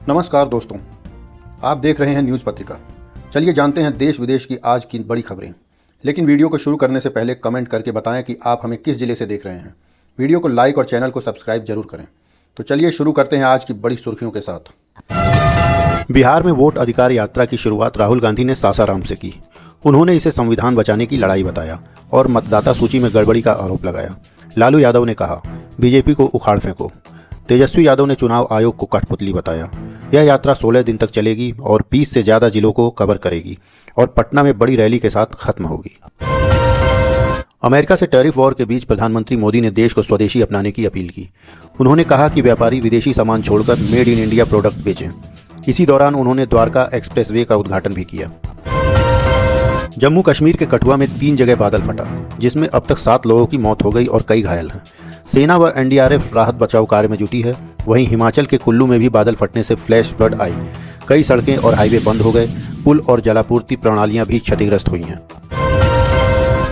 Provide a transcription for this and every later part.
नमस्कार दोस्तों, आप देख रहे हैं न्यूज़ पत्रिका। चलिए जानते हैं देश विदेश की आज की बड़ी खबरें। लेकिन वीडियो को शुरू करने से पहले कमेंट करके बताएं कि आप हमें किस जिले से देख रहे हैं। वीडियो को लाइक और चैनल को सब्सक्राइब जरूर करें। तो चलिए शुरू करते हैं आज की बड़ी सुर्खियों के साथ। बिहार में वोट अधिकार यात्रा की शुरुआत राहुल गांधी ने सासाराम से की। उन्होंने इसे संविधान बचाने की लड़ाई बताया और मतदाता सूची में गड़बड़ी का आरोप लगाया। लालू यादव ने कहा, बीजेपी को उखाड़ फेंको। तेजस्वी यादव ने चुनाव आयोग को कठपुतली बताया। यह यात्रा 16 दिन तक चलेगी और 20 से ज़्यादा जिलों को कवर करेगी और पटना में बड़ी रैली के साथ खत्म होगी। अमेरिका से टैरिफ वॉर के बीच प्रधानमंत्री मोदी ने देश को स्वदेशी अपनाने की अपील की। उन्होंने कहा कि व्यापारी विदेशी सामान छोड़कर मेड इन इंडिया प्रोडक्ट बेचें। इसी दौरान उन्होंने द्वारका एक्सप्रेसवे का उद्घाटन भी किया। जम्मू कश्मीर के कठुआ में 3 जगह बादल फटा, जिसमें अब तक 7 लोगों की मौत हो गई और कई घायल हैं। सेना व एनडीआरएफ राहत बचाव कार्य में जुटी है। वहीं हिमाचल के कुल्लू में भी बादल फटने से फ्लैश फ्लड आई। कई सड़कें और हाईवे बंद हो गए। पुल और जलापूर्ति प्रणालियां भी क्षतिग्रस्त हुई हैं।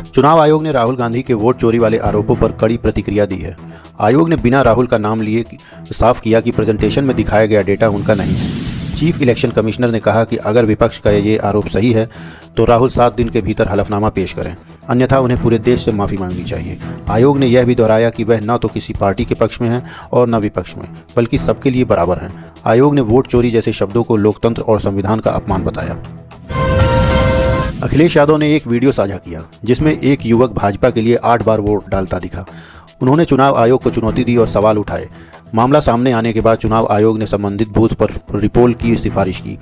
चुनाव आयोग ने राहुल गांधी के वोट चोरी वाले आरोपों पर कड़ी प्रतिक्रिया दी है। आयोग ने बिना राहुल का नाम लिए साफ किया कि प्रेजेंटेशन में दिखाया गया डेटा उनका नहीं है। चीफ इलेक्शन कमिश्नर ने कहा कि अगर विपक्ष का ये आरोप सही है तो राहुल 7 दिन के भीतर हलफनामा पेश करें, अन्यथा उन्हें पूरे देश से माफ़ी मांगनी चाहिए। आयोग ने यह भी दोहराया कि वह न तो किसी पार्टी के पक्ष में है और न विपक्ष में, बल्कि सबके लिए बराबर हैं। आयोग ने वोट चोरी जैसे शब्दों को लोकतंत्र और संविधान का अपमान बताया। अखिलेश यादव ने एक वीडियो साझा किया जिसमें एक युवक भाजपा के लिए 8 बार वोट डालता दिखा। उन्होंने चुनाव आयोग को चुनौती दी और सवाल उठाए। मामला सामने आने के बाद चुनाव आयोग ने संबंधित बूथ पर रिपोल की सिफारिश की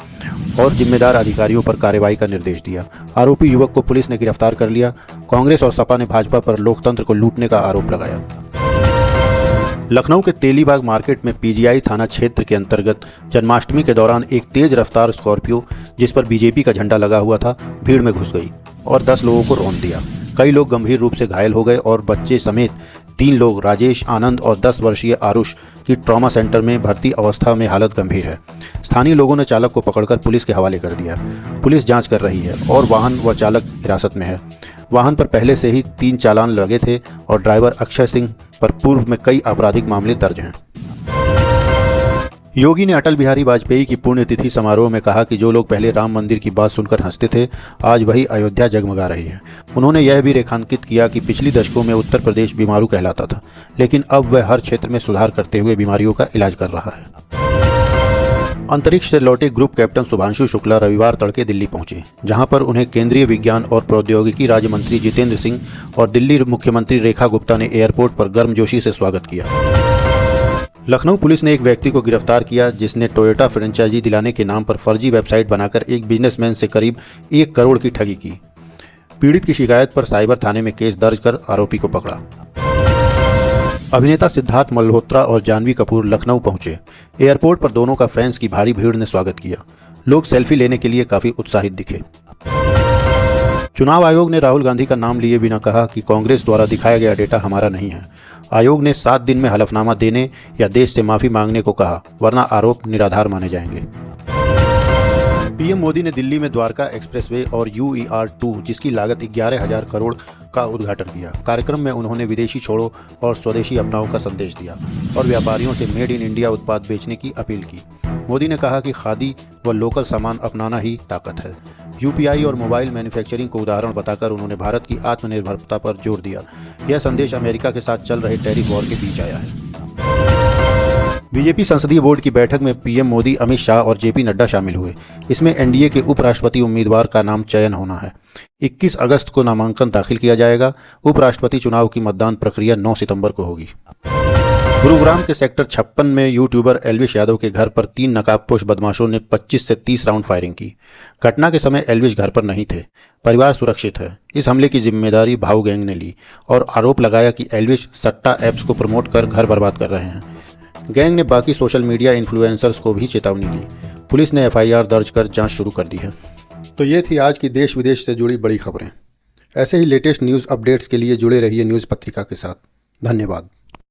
और जिम्मेदार अधिकारियों पर कार्रवाई का निर्देश दिया। आरोपी युवक को पुलिस ने गिरफ्तार कर लिया। कांग्रेस और सपा ने भाजपा पर लोकतंत्र को लूटने का आरोप लगाया। लखनऊ के तेलीबाग मार्केट में पीजीआई थाना क्षेत्र के अंतर्गत जन्माष्टमी के दौरान एक तेज रफ्तार स्कॉर्पियो जिस पर बीजेपी का झंडा लगा हुआ था, भीड़ में घुस गई और 10 लोगों को रौंद दिया। कई लोग गंभीर रूप से घायल हो गए और बच्चे समेत 3 लोग, राजेश, आनंद और 10 वर्षीय आरुष की ट्रॉमा सेंटर में भर्ती अवस्था में हालत गंभीर है। स्थानीय लोगों ने चालक को पकड़कर पुलिस के हवाले कर दिया। पुलिस जांच कर रही है और वाहन व चालक हिरासत में है। वाहन पर पहले से ही 3 चालान लगे थे और ड्राइवर अक्षय सिंह पर पूर्व में कई आपराधिक मामले दर्ज हैं। योगी ने अटल बिहारी वाजपेयी की पुण्यतिथि समारोह में कहा कि जो लोग पहले राम मंदिर की बात सुनकर हंसते थे, आज वही अयोध्या जगमगा रही है। उन्होंने यह भी रेखांकित किया कि पिछली दशकों में उत्तर प्रदेश बीमारू कहलाता था, लेकिन अब वह हर क्षेत्र में सुधार करते हुए बीमारियों का इलाज कर रहा है। अंतरिक्ष से लौटे ग्रुप कैप्टन शुभांशु शुक्ला रविवार तड़के दिल्ली पहुंचे, जहां पर उन्हें केंद्रीय विज्ञान और प्रौद्योगिकी राज्य मंत्री जितेंद्र सिंह और दिल्ली मुख्यमंत्री रेखा गुप्ता ने एयरपोर्ट पर गर्मजोशी से स्वागत किया। लखनऊ पुलिस ने एक व्यक्ति को गिरफ्तार किया जिसने टोयोटा फ्रेंचाइजी दिलाने के नाम पर फर्जी वेबसाइट बनाकर एक बिजनेसमैन से करीब 1 करोड़ की ठगी की। पीड़ित की शिकायत पर साइबर थाने में केस दर्ज कर आरोपी को पकड़ा। अभिनेता सिद्धार्थ मल्होत्रा और जानवी कपूर लखनऊ पहुंचे। एयरपोर्ट पर दोनों का फैंस की भारी भीड़ ने स्वागत किया। लोग सेल्फी लेने के लिए काफी उत्साहित दिखे। चुनाव आयोग ने राहुल गांधी का नाम लिए बिना कहा कि कांग्रेस द्वारा दिखाया गया डेटा हमारा नहीं है। आयोग ने 7 दिन में हलफनामा देने या देश से माफी मांगने को कहा, वरना आरोप निराधार माने जाएंगे। पीएम मोदी ने दिल्ली में द्वारका एक्सप्रेसवे और UER-2 जिसकी लागत 11,000 करोड़ का उद्घाटन किया। कार्यक्रम में उन्होंने विदेशी छोड़ो और स्वदेशी अपनाओ का संदेश दिया और व्यापारियों से मेड इन इंडिया उत्पाद बेचने की अपील की। मोदी ने कहा कि खादी व लोकल सामान अपनाना ही ताकत है। UPI और मोबाइल मैन्युफैक्चरिंग को उदाहरण बताकर उन्होंने भारत की आत्मनिर्भरता पर जोर दिया। यह संदेश अमेरिका के साथ चल रहे टैरिफ वॉर के बीच आया है। बीजेपी संसदीय बोर्ड की बैठक में पीएम मोदी, अमित शाह और JP नड्डा शामिल हुए। इसमें एनडीए के उपराष्ट्रपति उम्मीदवार का नाम चयन होना है। 21 अगस्त को नामांकन दाखिल किया जाएगा। उपराष्ट्रपति चुनाव की मतदान प्रक्रिया 9 सितंबर को होगी। गुरुग्राम के सेक्टर 56 में यूट्यूबर एल्विश यादव के घर पर 3 नकाबपोश बदमाशों ने 25 से 30 राउंड फायरिंग की। घटना के समय एल्विश घर पर नहीं थे। परिवार सुरक्षित है। इस हमले की जिम्मेदारी भाऊ गैंग ने ली और आरोप लगाया कि एल्विश सट्टा ऐप्स को प्रमोट कर घर बर्बाद कर रहे हैं। गैंग ने बाकी सोशल मीडिया इन्फ्लुएंसर्स को भी चेतावनी दी। पुलिस ने FIR दर्ज कर जांच शुरू कर दी है। तो ये थी आज की देश विदेश से जुड़ी बड़ी खबरें। ऐसे ही लेटेस्ट न्यूज़ अपडेट्स के लिए जुड़े रहिए न्यूज़ पत्रिका के साथ। धन्यवाद।